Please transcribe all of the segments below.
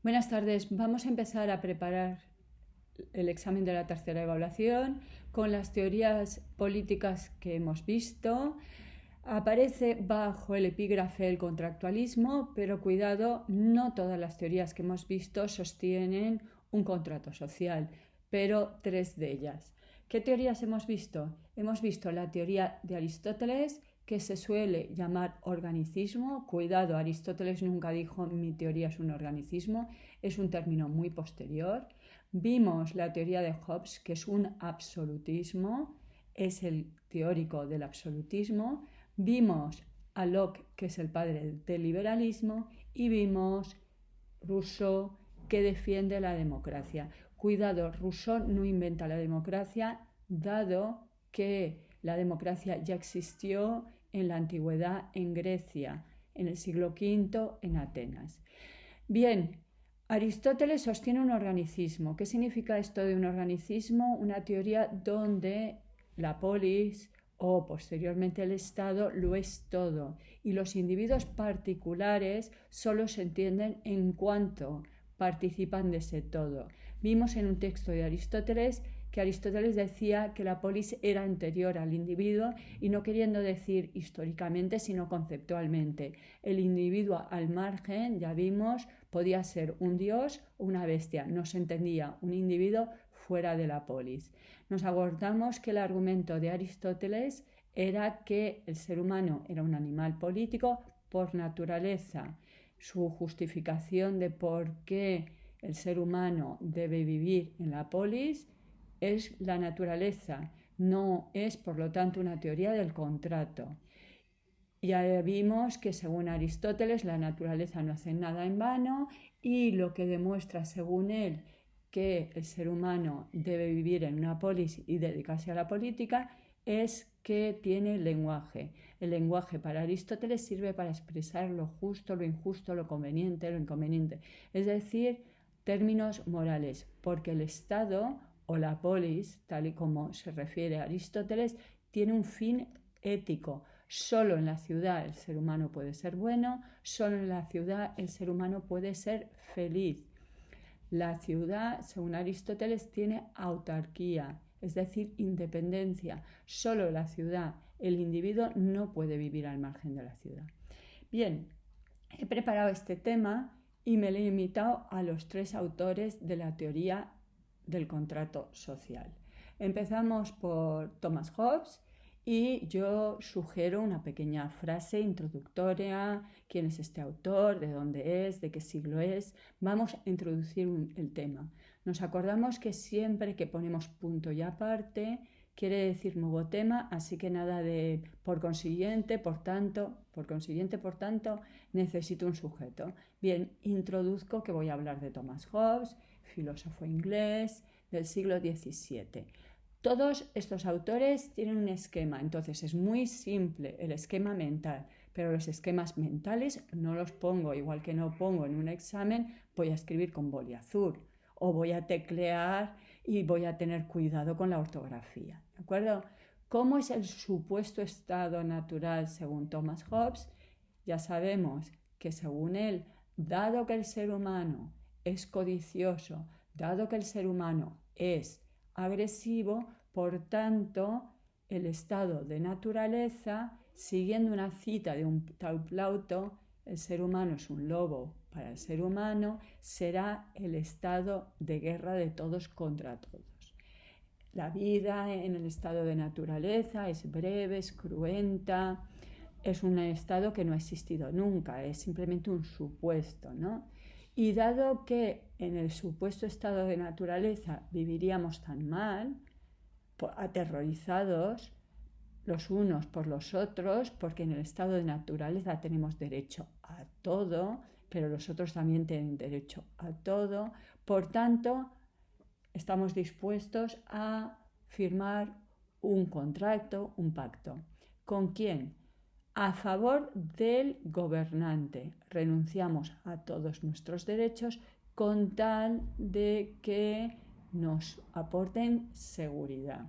Buenas tardes. Vamos a empezar a preparar el examen de la tercera evaluación con las teorías políticas que hemos visto. Aparece bajo el epígrafe el contractualismo, pero cuidado, no todas las teorías que hemos visto sostienen un contrato social, pero tres de ellas. ¿Qué teorías hemos visto? Hemos visto la teoría de Aristóteles, que se suele llamar organicismo. Cuidado, Aristóteles nunca dijo mi teoría es un organicismo, es un término muy posterior. Vimos la teoría de Hobbes, que es un absolutismo, es el teórico del absolutismo. Vimos a Locke, que es el padre del liberalismo, y vimos Rousseau, que defiende la democracia. Cuidado, Rousseau no inventa la democracia, dado que la democracia ya existió en la antigüedad en Grecia, en el siglo V en Atenas. Bien, Aristóteles sostiene un organicismo. ¿Qué significa esto de un organicismo? Una teoría donde la polis o posteriormente el Estado lo es todo y los individuos particulares solo se entienden en cuanto participan de ese todo. Vimos en un texto de Aristóteles que Aristóteles decía que la polis era anterior al individuo y no queriendo decir históricamente sino conceptualmente. El individuo al margen, ya vimos, podía ser un dios o una bestia, no se entendía un individuo fuera de la polis. Nos acordamos que el argumento de Aristóteles era que el ser humano era un animal político por naturaleza. Su justificación de por qué el ser humano debe vivir en la polis es la naturaleza, no es por lo tanto una teoría del contrato. Ya vimos que según Aristóteles la naturaleza no hace nada en vano y lo que demuestra según él que el ser humano debe vivir en una polis y dedicarse a la política es que tiene lenguaje. El lenguaje para Aristóteles sirve para expresar lo justo, lo injusto, lo conveniente, lo inconveniente. Es decir, términos morales, porque el Estado o la polis, tal y como se refiere a Aristóteles, tiene un fin ético. Solo en la ciudad el ser humano puede ser bueno, solo en la ciudad el ser humano puede ser feliz. La ciudad, según Aristóteles, tiene autarquía, es decir, independencia. Solo en la ciudad el individuo no puede vivir al margen de la ciudad. Bien, he preparado este tema y me he limitado a los tres autores de la teoría del contrato social. Empezamos por Thomas Hobbes y yo sugiero una pequeña frase introductoria: quién es este autor, de dónde es, de qué siglo es. Vamos a introducir el tema. Nos acordamos que siempre que ponemos punto y aparte quiere decir nuevo tema, así que nada de por consiguiente, por tanto, necesito un sujeto. Bien, introduzco que voy a hablar de Thomas Hobbes, filósofo inglés del siglo XVII. Todos estos autores tienen un esquema, entonces es muy simple el esquema mental, pero los esquemas mentales no los pongo, igual que no pongo en un examen, voy a escribir con boli azul o voy a teclear y voy a tener cuidado con la ortografía, ¿de acuerdo? ¿Cómo es el supuesto estado natural según Thomas Hobbes? Ya sabemos que según él, dado que el ser humano es codicioso, dado que el ser humano es agresivo, por tanto, el estado de naturaleza, siguiendo una cita de un tal Plauto, el ser humano es un lobo para el ser humano, será el estado de guerra de todos contra todos. La vida en el estado de naturaleza es breve, es cruenta, es un estado que no ha existido nunca, es simplemente un supuesto, ¿no? Y dado que en el supuesto estado de naturaleza viviríamos tan mal, aterrorizados los unos por los otros, porque en el estado de naturaleza tenemos derecho a todo, pero los otros también tienen derecho a todo, por tanto, estamos dispuestos a firmar un contrato, un pacto. ¿Con quién? A favor del gobernante. Renunciamos a todos nuestros derechos con tal de que nos aporten seguridad.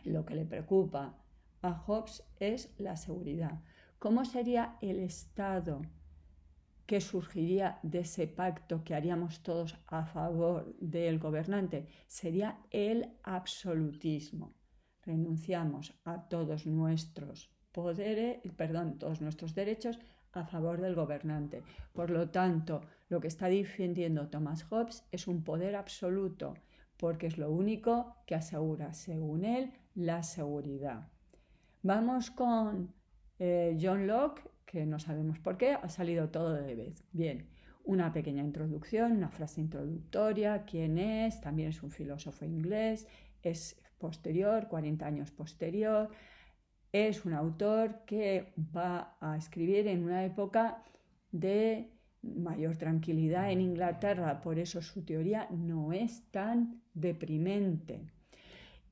Lo que le preocupa a Hobbes es la seguridad. ¿Cómo sería el estado ¿qué surgiría de ese pacto que haríamos todos a favor del gobernante? Sería el absolutismo. Renunciamos a todos nuestros poderes, todos nuestros derechos a favor del gobernante. Por lo tanto, lo que está defendiendo Thomas Hobbes es un poder absoluto, porque es lo único que asegura, según él, la seguridad. Vamos con John Locke, que no sabemos por qué, ha salido todo de vez. Bien, una pequeña introducción, una frase introductoria, quién es, también es un filósofo inglés, es posterior, 40 años posterior, es un autor que va a escribir en una época de mayor tranquilidad en Inglaterra, por eso su teoría no es tan deprimente.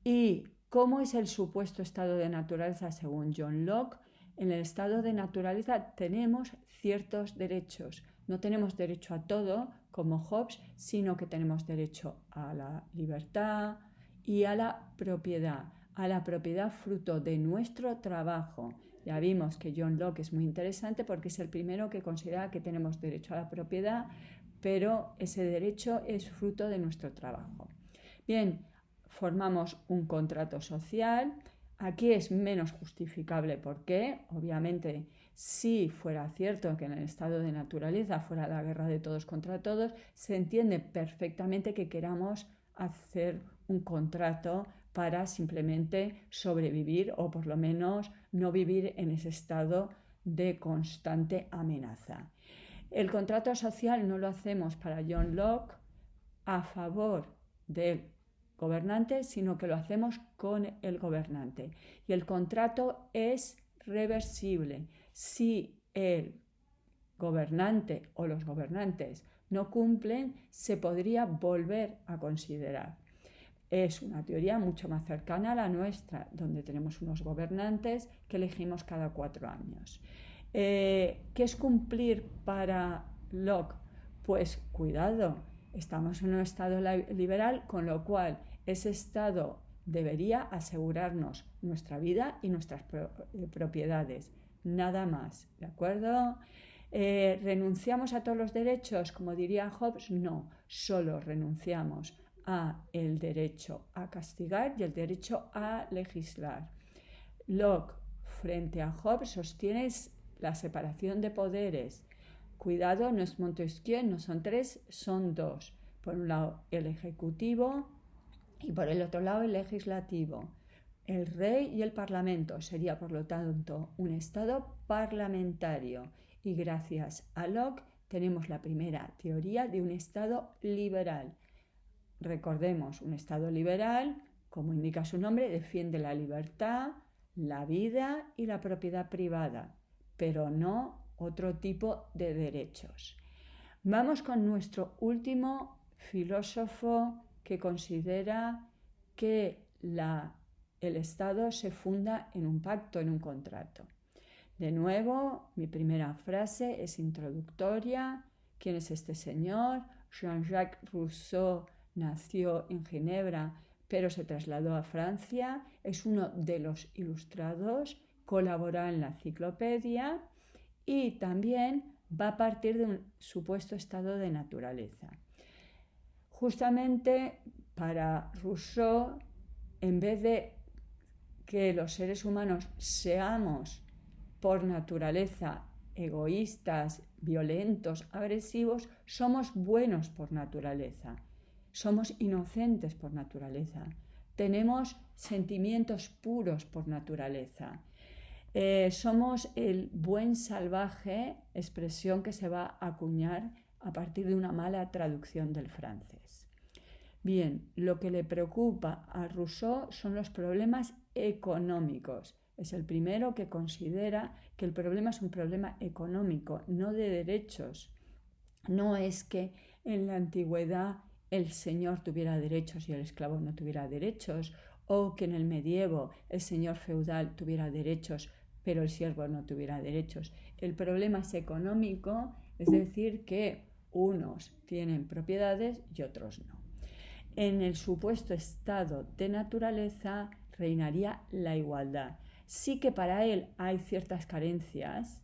¿Y cómo es el supuesto estado de naturaleza según John Locke? En el estado de naturaleza tenemos ciertos derechos. No tenemos derecho a todo, como Hobbes, sino que tenemos derecho a la libertad y a la propiedad fruto de nuestro trabajo. Ya vimos que John Locke es muy interesante porque es el primero que considera que tenemos derecho a la propiedad, pero ese derecho es fruto de nuestro trabajo. Bien, formamos un contrato social. Aquí es menos justificable porque, obviamente, si fuera cierto que en el estado de naturaleza fuera la guerra de todos contra todos, se entiende perfectamente que queramos hacer un contrato para simplemente sobrevivir o por lo menos no vivir en ese estado de constante amenaza. El contrato social no lo hacemos para John Locke a favor del gobernante, sino que lo hacemos con el gobernante. Y el contrato es reversible. Si el gobernante o los gobernantes no cumplen, se podría volver a considerar. Es una teoría mucho más cercana a la nuestra, donde tenemos unos gobernantes que elegimos cada 4 años. ¿Qué es cumplir para Locke? Pues cuidado, estamos en un estado liberal, con lo cual ese estado debería asegurarnos nuestra vida y nuestras propiedades, nada más, ¿de acuerdo? ¿Renunciamos a todos los derechos, como diría Hobbes? No, solo renunciamos a el derecho a castigar y el derecho a legislar. Locke, frente a Hobbes, sostiene la separación de poderes. Cuidado, no es Montesquieu, no son 3, son 2. Por un lado el ejecutivo y por el otro lado el legislativo. El rey y el parlamento sería, por lo tanto, un estado parlamentario. Y gracias a Locke tenemos la primera teoría de un estado liberal. Recordemos, un estado liberal, como indica su nombre, defiende la libertad, la vida y la propiedad privada, pero no otro tipo de derechos. Vamos con nuestro último filósofo que considera que el Estado se funda en un pacto, en un contrato. De nuevo, mi primera frase es introductoria. ¿Quién es este señor? Jean-Jacques Rousseau nació en Ginebra, pero se trasladó a Francia. Es uno de los ilustrados, colabora en la enciclopedia y también va a partir de un supuesto estado de naturaleza. Justamente para Rousseau, en vez de que los seres humanos seamos por naturaleza egoístas, violentos, agresivos, somos buenos por naturaleza. Somos inocentes por naturaleza. Tenemos sentimientos puros por naturaleza. Somos el buen salvaje, expresión que se va a acuñar a partir de una mala traducción del francés. Bien, lo que le preocupa a Rousseau son los problemas económicos. Es el primero que considera que el problema es un problema económico, no de derechos. No es que en la antigüedad el señor tuviera derechos y el esclavo no tuviera derechos, o que en el medievo el señor feudal tuviera derechos pero el siervo no tuviera derechos. El problema es económico, es decir, que unos tienen propiedades y otros no. En el supuesto estado de naturaleza reinaría la igualdad. Sí que para él hay ciertas carencias,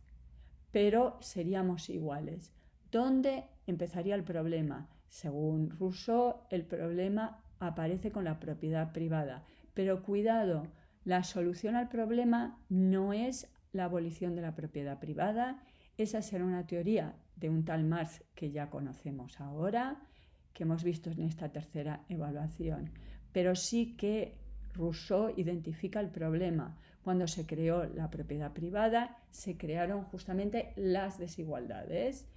pero seríamos iguales. ¿Dónde empezaría el problema? Según Rousseau, el problema aparece con la propiedad privada. Pero cuidado, la solución al problema no es la abolición de la propiedad privada. Esa será una teoría de un tal Marx que ya conocemos ahora, que hemos visto en esta tercera evaluación. Pero sí que Rousseau identifica el problema. Cuando se creó la propiedad privada, se crearon justamente las desigualdades.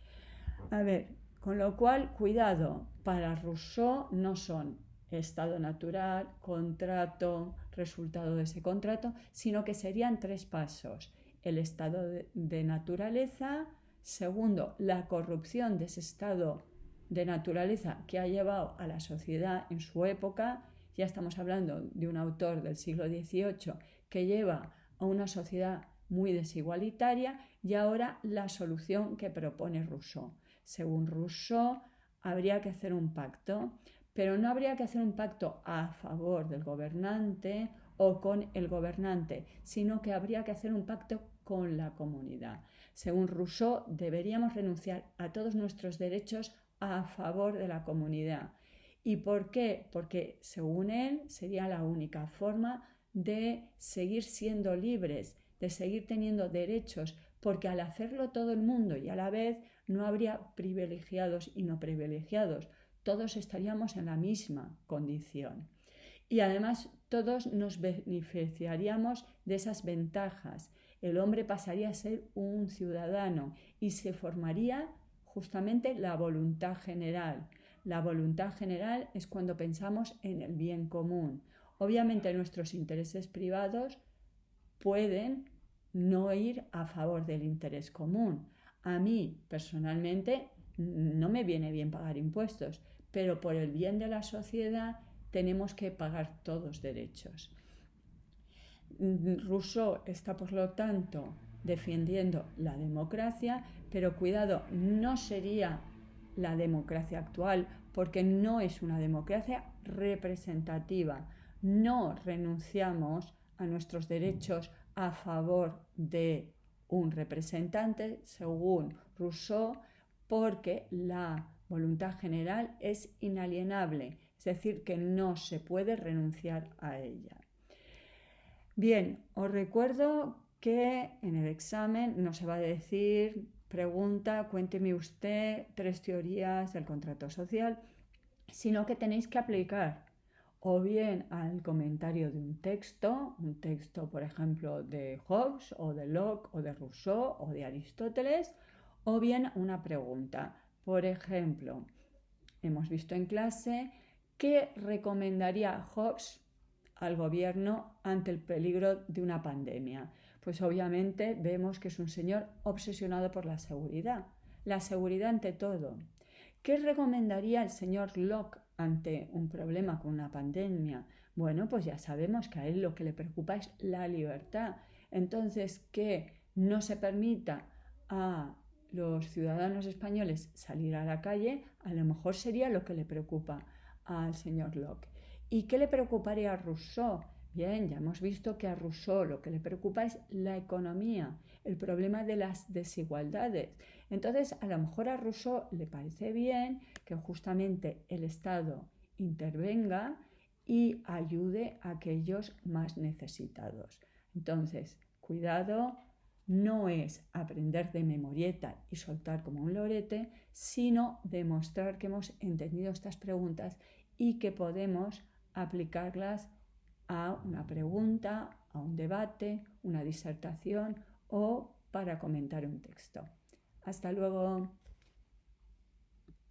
A ver, con lo cual, cuidado, para Rousseau no son estado natural, contrato, resultado de ese contrato, sino que serían 3 pasos. El estado de naturaleza, segundo, la corrupción de ese estado de naturaleza que ha llevado a la sociedad en su época. Ya estamos hablando de un autor del siglo XVIII que lleva a una sociedad muy desigualitaria, y ahora la solución que propone Rousseau. Según Rousseau, habría que hacer un pacto, pero no habría que hacer un pacto a favor del gobernante o con el gobernante, sino que habría que hacer un pacto con la comunidad. Según Rousseau, deberíamos renunciar a todos nuestros derechos a favor de la comunidad. ¿Y por qué? Porque, según él, sería la única forma de seguir siendo libres, de seguir teniendo derechos, porque al hacerlo todo el mundo y a la vez no habría privilegiados y no privilegiados, todos estaríamos en la misma condición. Y además todos nos beneficiaríamos de esas ventajas. El hombre pasaría a ser un ciudadano y se formaría justamente la voluntad general. La voluntad general es cuando pensamos en el bien común. Obviamente nuestros intereses privados pueden no ir a favor del interés común. A mí, personalmente, no me viene bien pagar impuestos, pero por el bien de la sociedad tenemos que pagar todos derechos. Rousseau está, por lo tanto, defendiendo la democracia, pero cuidado, no sería la democracia actual, porque no es una democracia representativa. No renunciamos a nuestros derechos a favor de un representante, según Rousseau, porque la voluntad general es inalienable, es decir, que no se puede renunciar a ella. Bien, os recuerdo que en el examen no se va a decir, pregunta, cuénteme usted 3 teorías del contrato social, sino que tenéis que aplicar o bien al comentario de un texto, por ejemplo de Hobbes o de Locke o de Rousseau o de Aristóteles, o bien una pregunta. Por ejemplo, hemos visto en clase qué recomendaría Hobbes al gobierno ante el peligro de una pandemia. Pues obviamente vemos que es un señor obsesionado por la seguridad ante todo. ¿Qué recomendaría el señor Locke ante un problema con una pandemia? Bueno, pues ya sabemos que a él lo que le preocupa es la libertad. Entonces, que no se permita a los ciudadanos españoles salir a la calle, a lo mejor sería lo que le preocupa al señor Locke. ¿Y qué le preocuparía a Rousseau? Bien, ya hemos visto que a Rousseau lo que le preocupa es la economía, el problema de las desigualdades. Entonces, a lo mejor a Rousseau le parece bien que justamente el Estado intervenga y ayude a aquellos más necesitados. Entonces, cuidado, no es aprender de memorieta y soltar como un lorete, sino demostrar que hemos entendido estas preguntas y que podemos aplicarlas a una pregunta, a un debate, una disertación o para comentar un texto. Hasta luego.